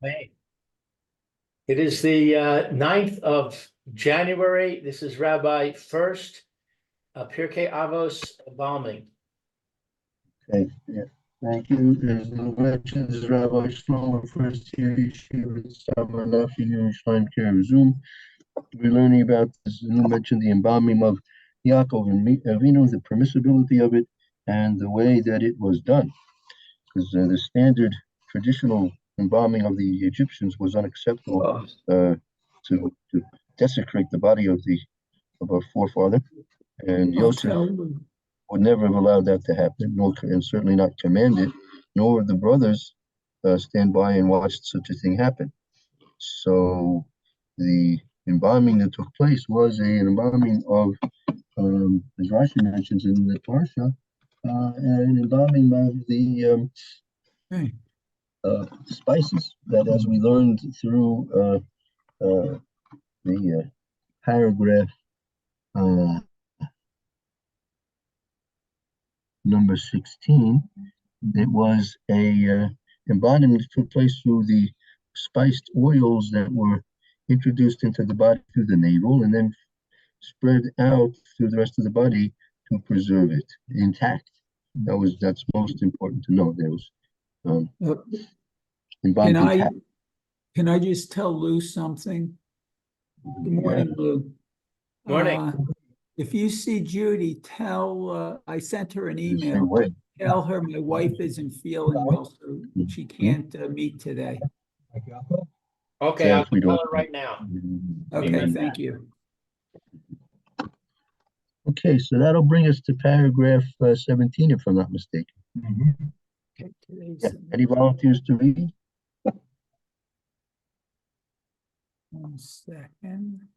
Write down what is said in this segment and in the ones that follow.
Hey, it is the 9th of January. This is Rabbi Furst, Pierke Avos, Embalming. Okay, yeah. Thank you. As Lou mentioned, this is Rabbi Shlomo Furst here, Yeshiva Tzavanafi here in Shlaim Care Zoom. We're learning about, as Lou mentioned, the embalming of Yaakov and Avinu, the permissibility of it, and the way that it was done. Because the standard traditional embalming of the Egyptians was unacceptable to desecrate the body of our forefather, and Yosef would never have allowed that to happen, and certainly not command it, nor would the brothers stand by and watch such a thing happen. So the embalming that took place was an embalming of, as Rashi mentions in the Parsha, an embalming of the spices that, as we learned through the paragraph number 16, it was a embalming that took place through the spiced oils that were introduced into the body through the navel and then spread out through the rest of the body to preserve it intact. That's most important to know. There was Can I just tell Lou something? Good morning, Lou. Morning. If you see Judy, I sent her an email. Tell her my wife isn't feeling well, so she can't meet today. Okay, I'll tell her right now. Okay, thank you. Okay, so that'll bring us to paragraph 17, if I'm not mistaken. Okay, yeah. Any volunteers to read? 1 second.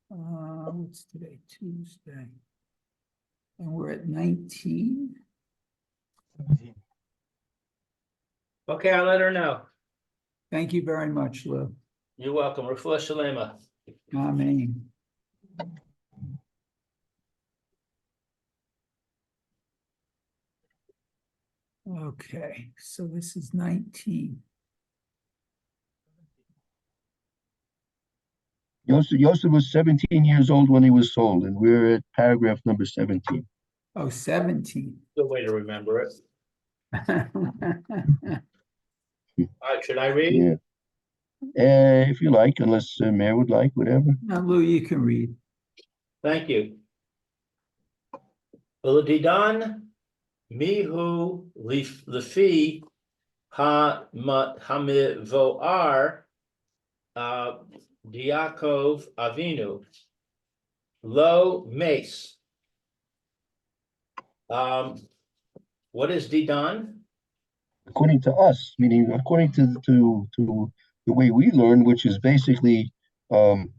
What's today? Tuesday. And we're at 19. Okay, I'll let her know. Thank you very much, Lou. You're welcome. Refuah Shalema. Amen. Okay, so this is 19. Yosef was 17 years old when he was sold, and we're at paragraph number 17. Oh, 17. Good way to remember it. Should I read? Yeah. If you like, unless Mayor would like, whatever. No, Lou, you can read. Thank you. Uladidan mihu lefi hamivoar Yaakov Avinu lo mace. What is Didan? According to us, meaning according to the way we learn, which is basically the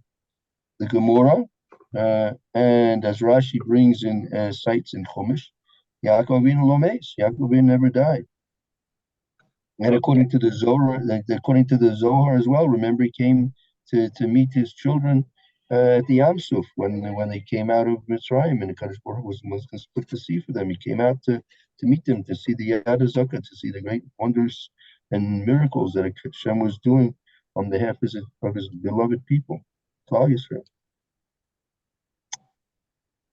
Gemara, and as Rashi brings in sites in Chumash, Yaakov Avinu lo mace. Yaakov Avinu never died. And according to the Zohar as well, remember he came to meet his children at the Yam Suf when they came out of Mitzrayim, and the Kadosh Baruch Hu was going to split the sea for them. He came out to meet them, to see the Yad HaZakah, to see the great wonders and miracles that Hashem was doing on behalf of his beloved people, Klal Yisrael.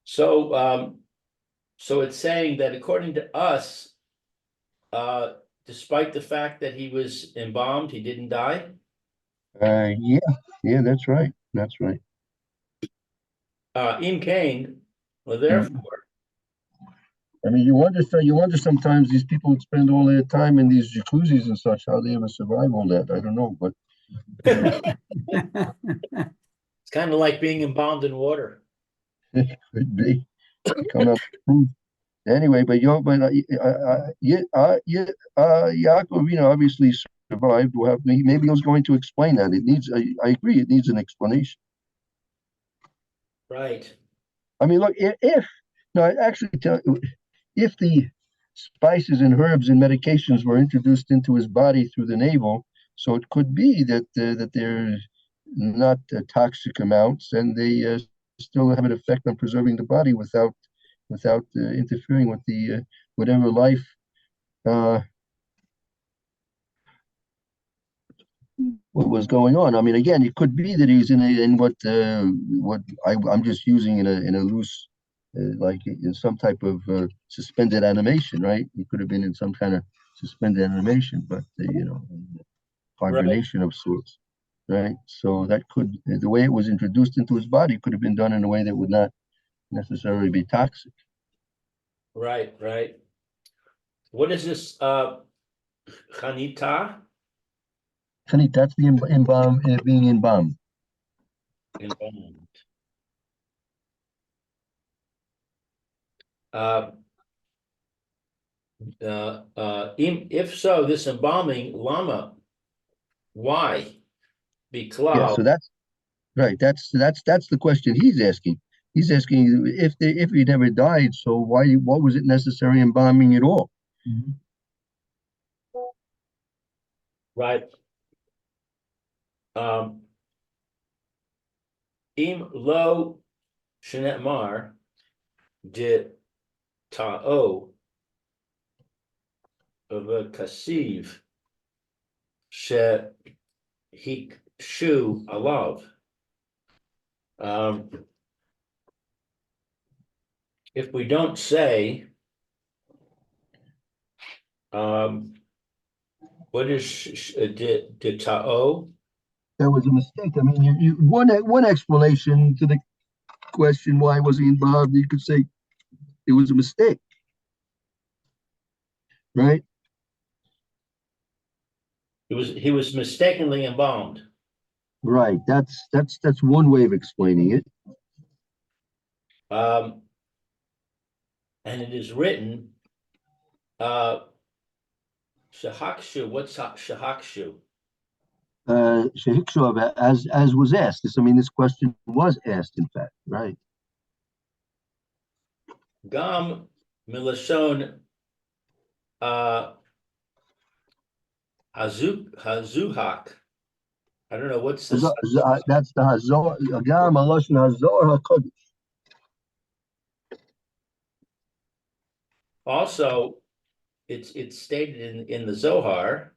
So it's saying that according to us, despite the fact that he was embalmed, he didn't die? Yeah, that's right. That's right. Im Cain, well, therefore. I mean, you wonder sometimes these people would spend all their time in these jacuzzis and such, how they ever survive all that. I don't know, but It's kind of like being embalmed in water. It could be. Come up anyway, but Yaakov, obviously survived. Maybe he was going to explain that. I agree, it needs an explanation. Right. I mean, look, if the spices and herbs and medications were introduced into his body through the navel, so it could be that they're not toxic amounts, and they still have an effect on preserving the body without interfering with the whatever life what was going on. I mean, again, it could be that he's in what I'm just using in a loose, like in some type of suspended animation, right? He could have been in some kind of suspended animation, but Right, hibernation of sorts, right? So that could, the way it was introduced into his body could have been done in a way that would not necessarily be toxic. right. What is this, Chanita? Honey, that's the embalm, being embalmed. Embalmed. Uh, if so, this embalming, lama, why? Yeah, Because, so that's right. That's the question he's asking. He's asking if he never died, so what was it necessary embalming at all? right, um, im lo shenetmar de ta'o of a kasiv she hikshu alav. If we don't say, what is de ta'o? That was a mistake. I mean, one explanation to the question why was he involved, you could say it was a mistake, right? He was mistakenly embalmed. Right. That's one way of explaining it. Um, and it is written, shahakshu. What's shahakshu? Shehikshu, as was asked. I mean, this question was asked, in fact, right? Gam milashon hazuhak. I don't know what's this. That's the Hazor, Agam Aloshin Hazor HaKodesh. Also, it's stated in the Zohar.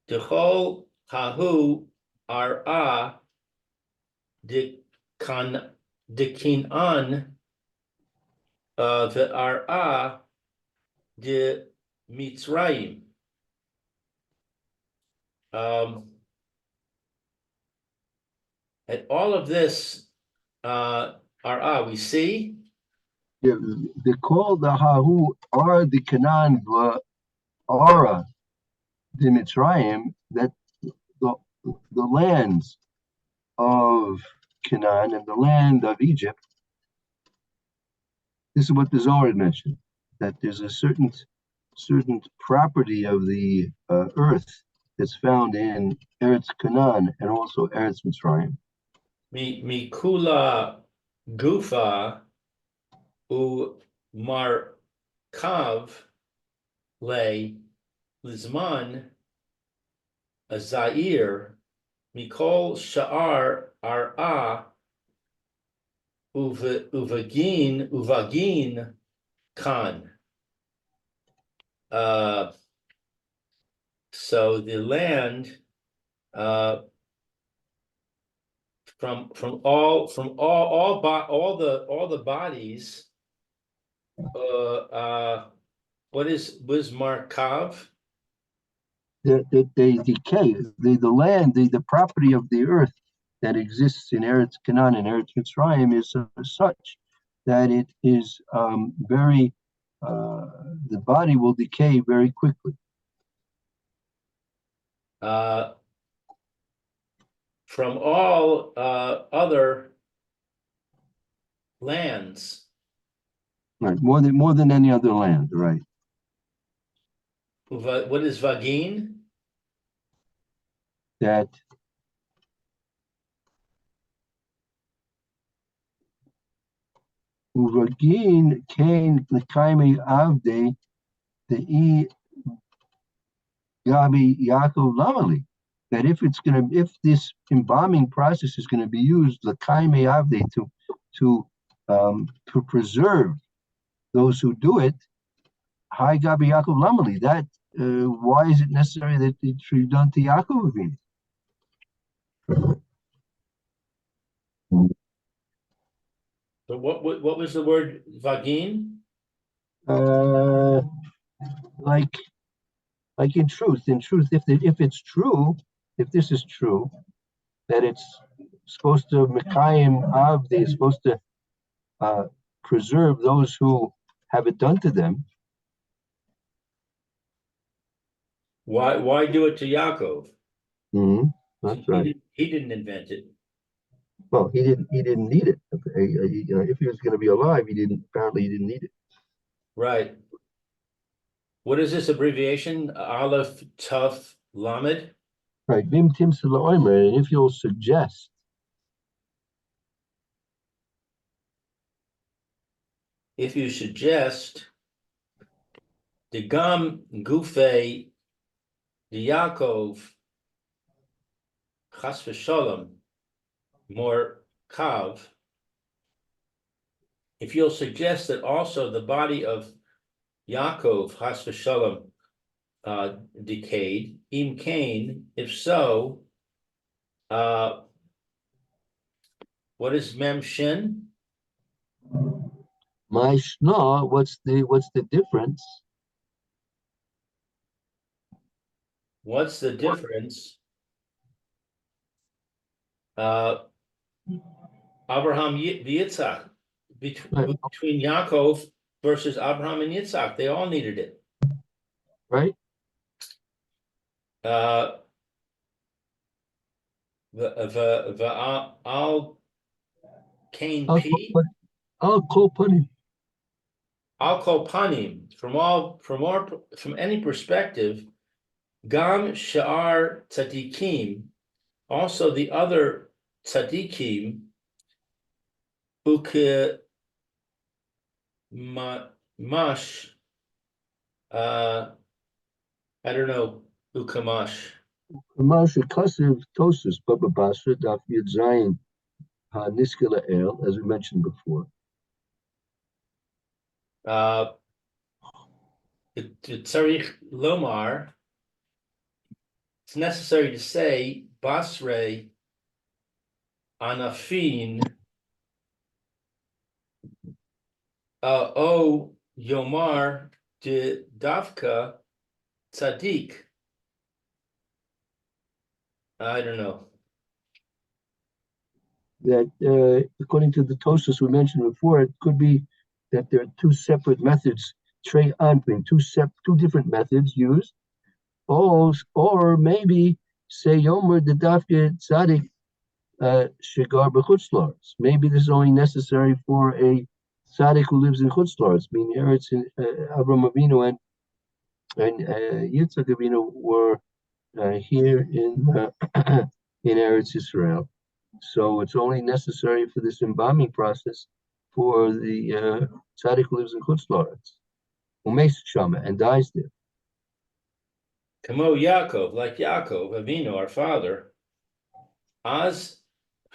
Dechol hahu ara de kinan the ara de Mitzrayim. And all of this we see. They call the Hahu are the Canaan Ara the Mitzrayim, that the lands of Canaan and the land of Egypt. This is what the Zohar mentioned, that there's a certain property of the earth that's found in Eretz Canaan and also Eretz Mitzrayim. Mikula gufa u markav le lizman a zair mikol sha'ar ara uvagin kan. So the land from all the bodies. What is markav? They decay. The land, the property of the earth that exists in Eretz Canaan and Eretz Mitzrayim is such that it is very. The body will decay very quickly. From all other lands. Right, more than any other land, right? What is vagin? That Uvagin came the Kaimi Avde the E Gabi Yaakov Lamali. That if this embalming process is going to be used, the Kaimi Avde to preserve those who do it, Hi Gabi Yaakov Lamali. That why is it necessary that it should be done to Yaakov Avinu? But what was the word vagin? Uh, like in truth, if it's true, if this is true, that it's supposed to Mekayim Av, they're supposed to preserve those who have it done to them. Why do it to Yaakov? Mhm, that's right. He didn't invent it. Well, he didn't need it. If he was going to be alive, he didn't need it. Right. What is this abbreviation? Aleph Tuf Lamed? Right. Vim Tim Omer, and if you'll suggest, If you suggest the Gam Gufe the Yaakov Chas v'Shalom more Kav, if you'll suggest that also the body of Yaakov Chas v'Shalom decayed, Im Kain, if so, what is Mem Shin? my Shna, what's the difference? What's the difference? Abraham Yitzhak between Yaakov versus Abraham and Yitzhak, they all needed it. Right. Al Kain I'll P. call Punny. Al Kol Panim, from any perspective, Gam Sha'ar Tzadikim, also the other Tzadikim, Uke Mash, I don't know, Ukamash. Masha Kasev Tosus Baba Basra Daf Yud Zayin Niskala El, as we mentioned before. Tzarich Lomar, it's necessary to say Basre Anafin O Yomar de Davka Tzadik. I don't know. That according to the Tosus we mentioned before, it could be that there are two separate methods, Trey Anpin, two different methods used, or maybe say Yomer the Dafka Tzadik Shigar b'chutzlars. Maybe this is only necessary for a tzaddik who lives in chutzlars. Meaning, Eretz Avraham Avinu and Yitzchak Avinu were here in in Eretz Israel. So it's only necessary for this embalming process for the tzaddik who lives in chutzlars, who makes shama and dies there. Kamo Yaakov, like Yaakov Avinu, our father, Az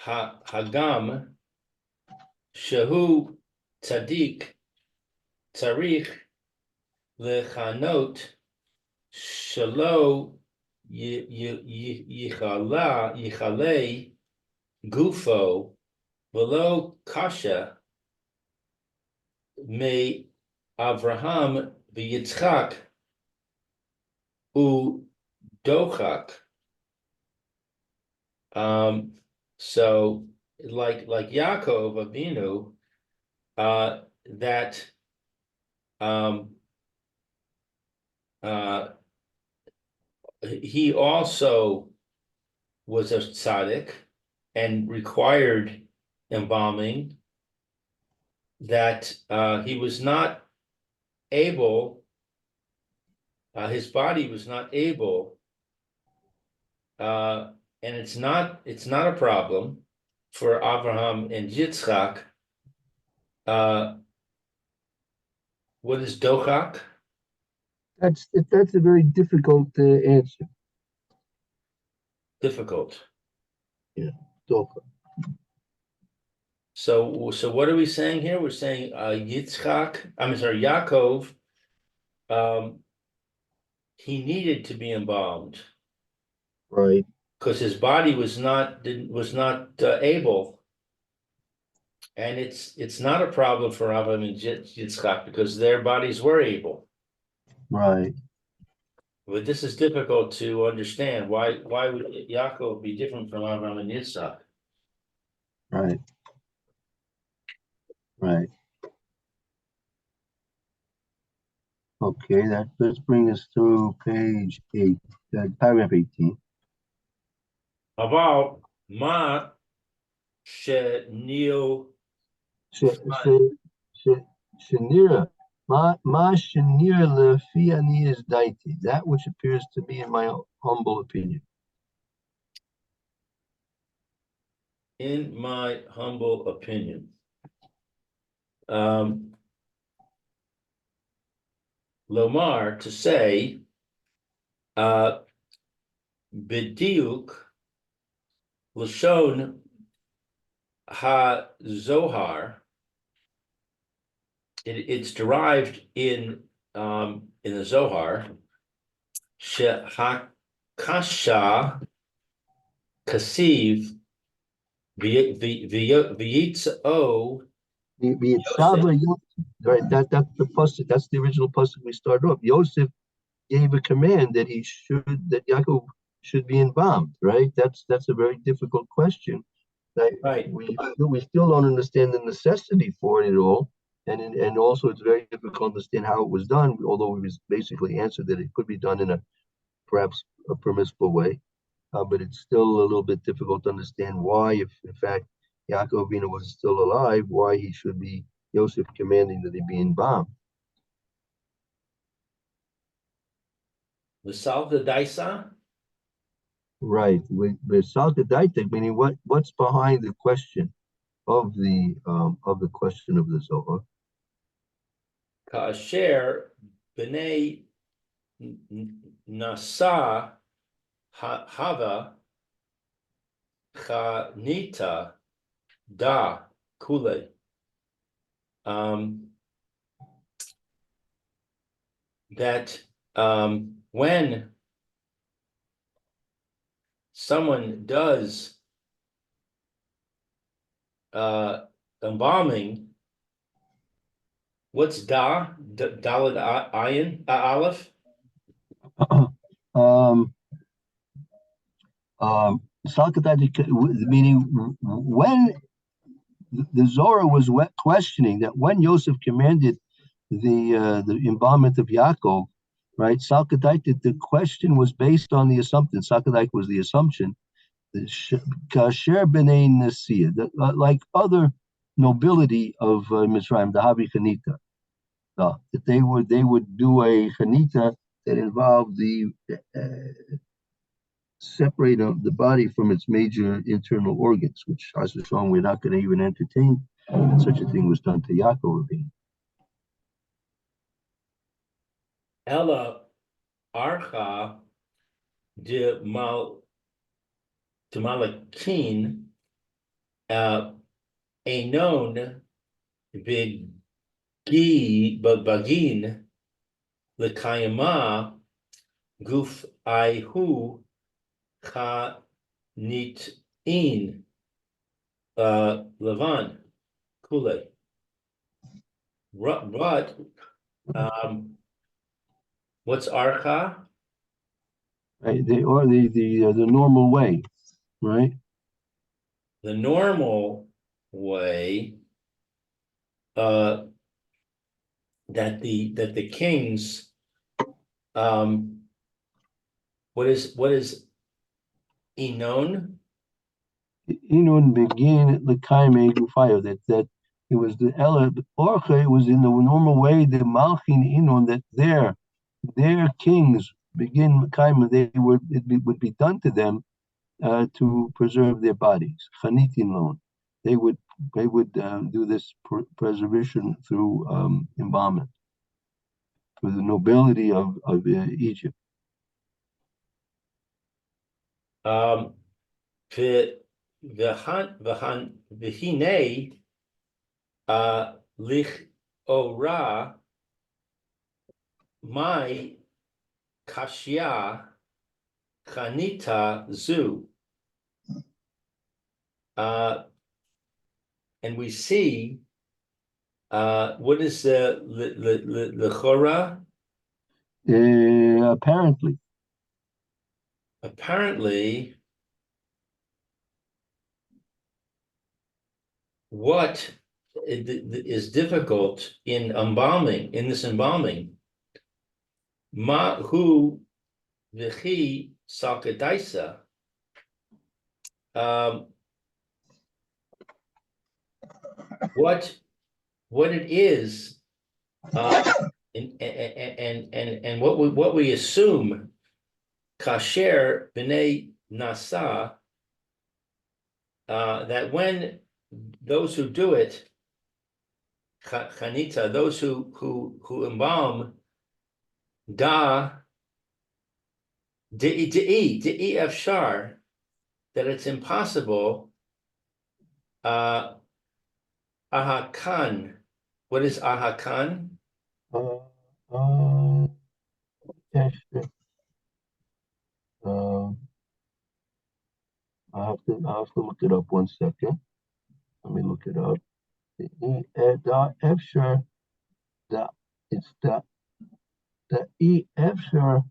Hagam Shehu Tzadik Tzarich Lechanot Shalo Yichalei Gufo Velo Kasha Me Avraham v'Yitzchak U Dochak. So like Yaakov Avinu, that he also was a tzaddik and required embalming, that he was not able, his body was not able, and it's not a problem for Abraham and Yitzchak. What is dochak? That's a very difficult answer. Difficult. Yeah, dochak. So what are we saying here? We're saying Yaakov, he needed to be embalmed, Right. because his body was not able, And it's not a problem for Avram and Yitzchak because their bodies were able. Right. But this is difficult to understand. Why would Yaakov be different from Avram and Yitzchak? Right. Right. Okay, let's bring us to page 8, paragraph 18. About Ma Shenil Shanira, ma shanira lefi ani is daiti. That which appears to be, in my humble opinion. in my humble opinion. Lomar, to say, Bediuk, Lashon Ha-Zohar, it's derived in the Zohar, She-Ha-Kasha Kasiv V'yitz'o Yosef. Right, that's the pasuk. That's the original pasuk we started off. Yosef gave a command that Yaakov should be embalmed. Right, that's a very difficult question. That Right. we still don't understand the necessity for it at all, and also it's very difficult to understand how it was done. Although we basically answered that it could be done in a perhaps a permissible way. But it's still a little bit difficult to understand why, if in fact Yaakov Avinu was still alive, why he should be Yosef commanding that he be embalmed. The Salva Daisa. Right. With Salkadaitik, meaning what's behind the question of the question of the Zohar. Kasher B'nai Nasa Hava Chanita Da Kule. That when someone does embalming, what's Dalad Ayin Aleph? Salkadaitik, meaning when the Zohar was questioning that when Yosef commanded the embalmment of Yaakov, right? Salkadaitik, the question was based on the assumption. Salkadaitik was the assumption. Kasher b'nei Nasiya, like other nobility of Mitzrayim, the Havi Chanita, that they would do a Chanita that involved the separate of the body from its major internal organs, which as a song we're not going to even entertain. And such a thing was done to Yaakov Avinu. Ella Archa de Malakin Enon Bagin Lekayama Guf Aihu Chanitin Levan Kule. What what's Archa? Right, the normal way, right? The normal way that the kings what is Enon? Inun begin the kaime fire that it was the Ella Orcha, it was in the normal way the Malchin Inun that their kings begin kaima, it would be done to them to preserve their bodies. Chanitin loan. They would do this preservation through embalmment for the nobility of Egypt. V'hine lich ora my kashya chanita zu and we see, what is the chora? Apparently, Apparently, what is difficult in embalming, in this embalming, ma hu v'chi sakadaisa, what it is, and what we assume, kasher b'nei nasa, that when those who do it, chanita, those who embalm, da de'i efshar, that it's impossible, ahakan. What is ahakan? uh, uh, yes, I have to look it up 1 second. Let me look it up. The Efsher, it's the Efsher.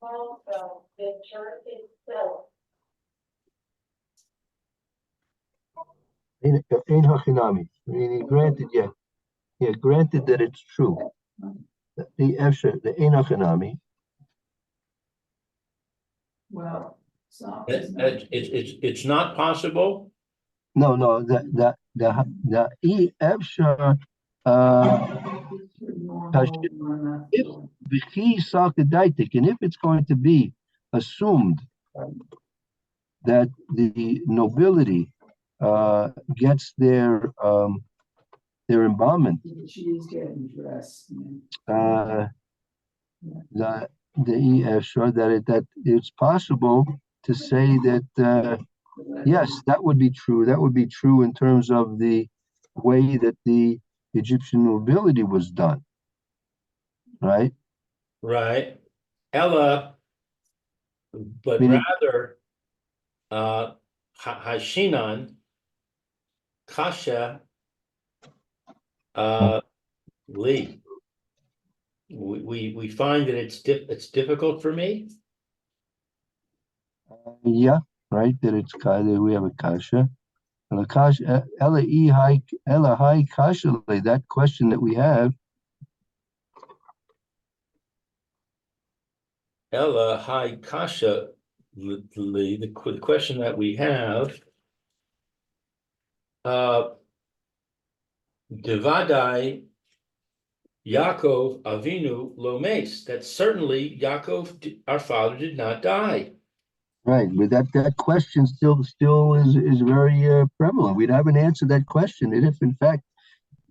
Also, the church itself. Ein Hachinami, meaning granted, yeah, granted that it's true. The Efsher, the Ein Hachinami. Well, It's not possible. No, the Efsher, if the key Sakadaitik, and if it's going to be assumed that the nobility gets their embalmment, She is getting dressed. the EF, that it's possible to say that yes, that would be true. That would be true in terms of the way that the Egyptian nobility was done, right? Right. Ella, but Meaning, rather, Hashinan, Kasha, Lee. We find that it's difficult for me. yeah, right. That we have a kasha. Ella hai kasha. That question that we have. Ella, hi, Kasha, Lee, the question that we have, Devadai, Yaakov Avinu Lomes, that certainly Yaakov, our father, did not die. Right, but that question still is very prevalent. We haven't answered that question, and if in fact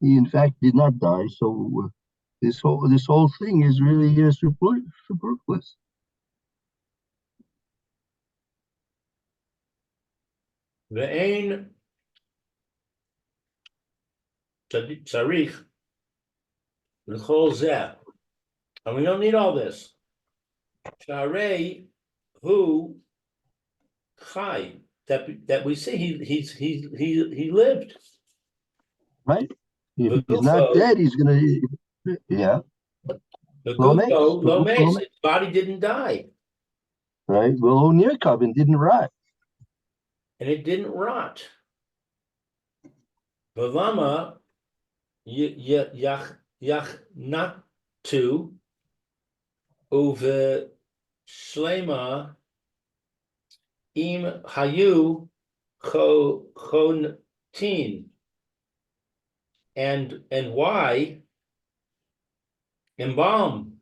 he did not die, so this whole thing is really superfluous. Ve'ein tzarich l'chol zeh, and we don't need all this. Sharei hu chai, that we see he lived. Right? If he's not V'gufo, dead, he's gonna, yeah. Lomes, his body didn't die. Right? Well, Nirkabin didn't rot. And it didn't rot. V'lama yachnatu uve shlema im hayu chontin. And why embalm?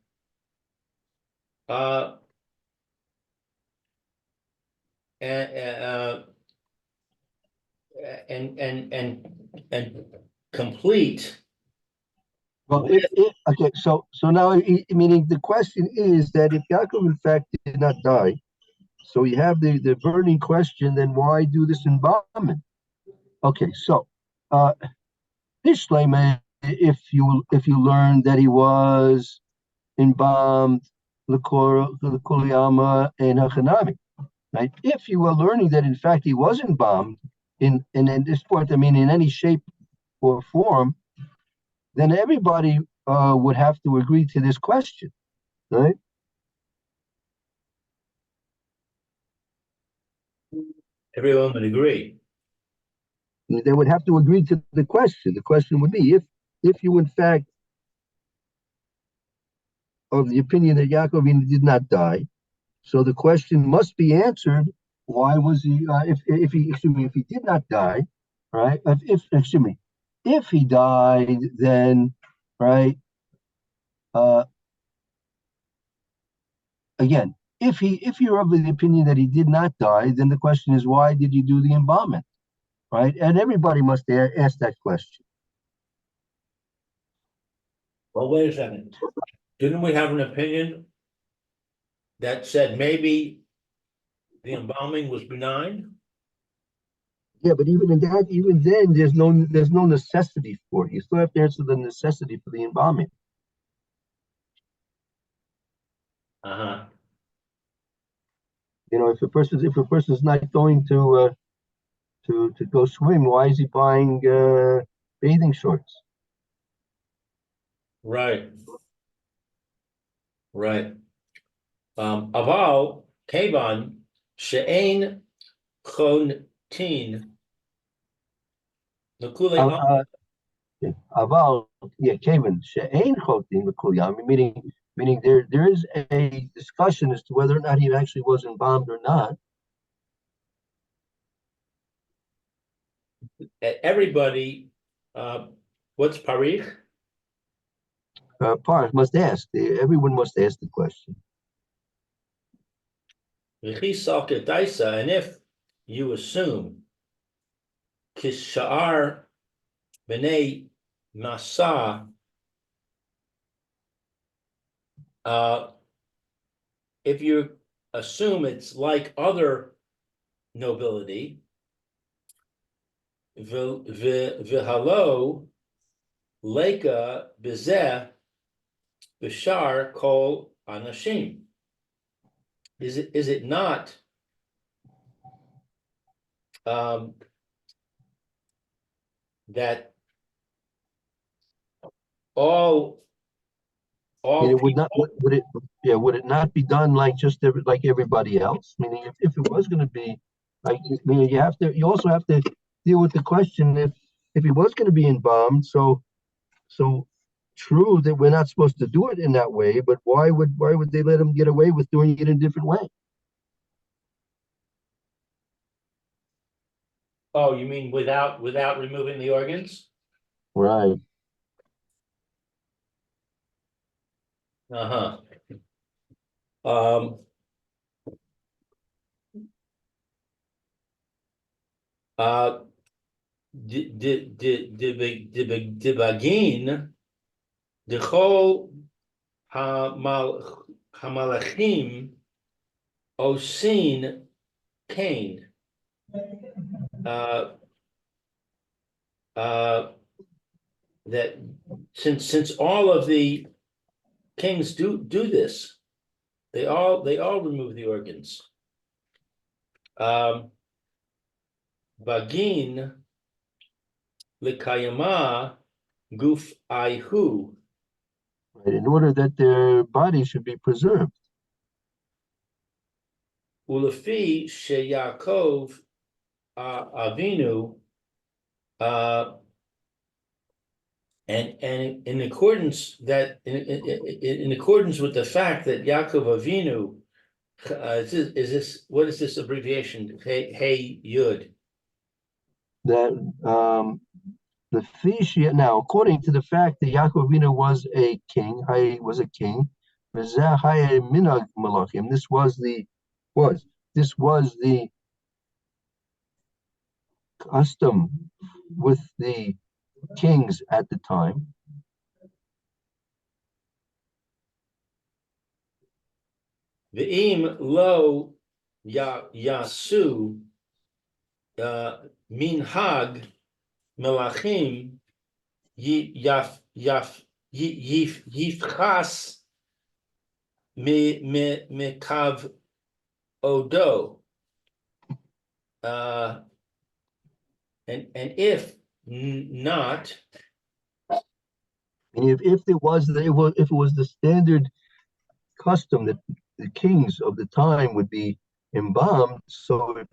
and and complete. Well, okay, so now, meaning the question is that if Yaakov in fact did not die, so you have the burning question, then why do this embalming? Okay, so Nishlema, if you learn that he was embalmed L'Kuliyama and Hachanami, right? If you are learning that in fact he was embalmed in at this point, I mean in any shape or form, then everybody would have to agree to this question, right? Everyone would agree. They would have to agree to the question. The question would be if you in fact of the opinion that Yaakov did not die, so the question must be answered. Why was he? If he excuse me, if he did not die, right? If excuse me, if he died, then right. Again, if you're of the opinion that he did not die, then the question is why did you do the embalmment, right? And everybody must ask that question. Well, wait a second. Didn't we have an opinion that said maybe the embalming was benign? Yeah, but even in that, even then, there's no necessity for it. You still have to answer the necessity for the embalming. Uh-huh. You know, if a person's not going to go swim, why is he buying bathing shorts? Right. Right. Aval Kavan She'ein Chontin L'Kulei Aval, yeah, Kevin, she'ein chotin l'kulyam, meaning there is a discussion as to whether or not he actually was embalmed or not. everybody, what's parich? Park must ask. Everyone must ask the question. And if you assume Kishar B'nei Masa, if you assume it's like other nobility, v'halo leka bezeh b'shar kol anashim. Is it not that all It would not people, would it not be done like like everybody else? Meaning if it was going to be like, meaning you also have to deal with the question if he was going to be embalmed. So true that we're not supposed to do it in that way, but why would they let him get away with doing it in a different way? oh, you mean without removing the organs? Right. Uh-huh. Um the bagin the whole hamalachim osin Cain. That since all of the kings do this, they all remove the organs. Bagin likayama guf aihu. Right, in order that their body should be preserved. Ulefi sheyakov avinu, and in accordance that in accordance with the fact that Yaakov Avinu, is this what is this abbreviation? Hey Yud. That the fish now, according to the fact that Yaakov Avinu was a king, minag malachim. This was the custom with the kings at the time. Ve'im lo yasu minhag melachim yifchas mekav odo. And if not, And if it was the standard custom that the kings of the time would be embalmed, so if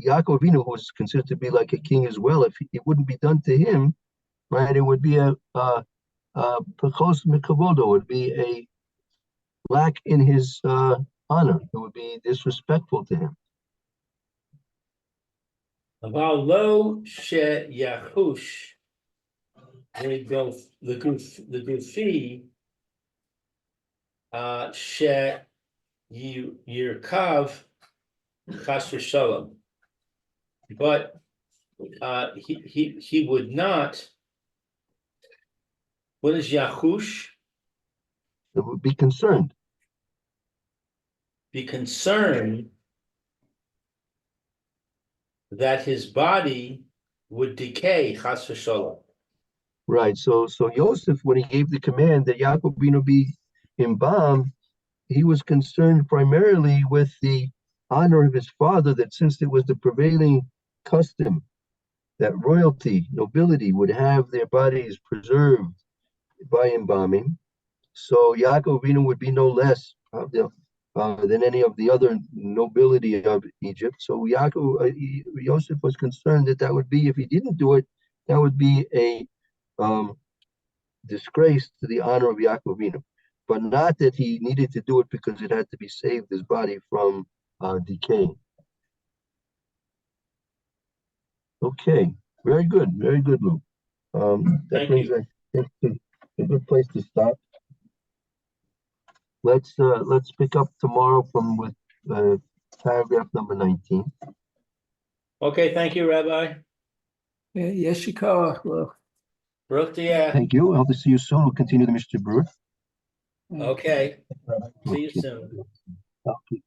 Yaakov Avinu, who was considered to be like a king as well, if it wouldn't be done to him, right, it would be a pechos mikavodo, would be a lack in his honor. It would be disrespectful to him. aval lo she yahush the gufi she yirkav chas v'shalom, but he would not. What is yahush? It would be concerned. Be concerned that his body would decay, chas v'shalom. Right. So Yosef, when he gave the command that Yaakov Avinu be embalmed, he was concerned primarily with the honor of his father, that since it was the prevailing custom that royalty, nobility would have their bodies preserved by embalming, so Yaakov Avinu would be no less than any of the other nobility of Egypt. So Yosef was concerned that would be, if he didn't do it, that would be a disgrace to the honor of Yaakov Avinu, but not that he needed to do it because it had to be saved his body from decaying. Okay, very good, Lou. That Thank brings you. us to a good place to stop. Let's pick up tomorrow with paragraph number 19. Okay, thank you, Rabbi. Yeshikoach. Baruch Tiyah. Thank you. I hope to see you soon. We'll continue the Mishnah Berurah. Okay, see you soon. Okay.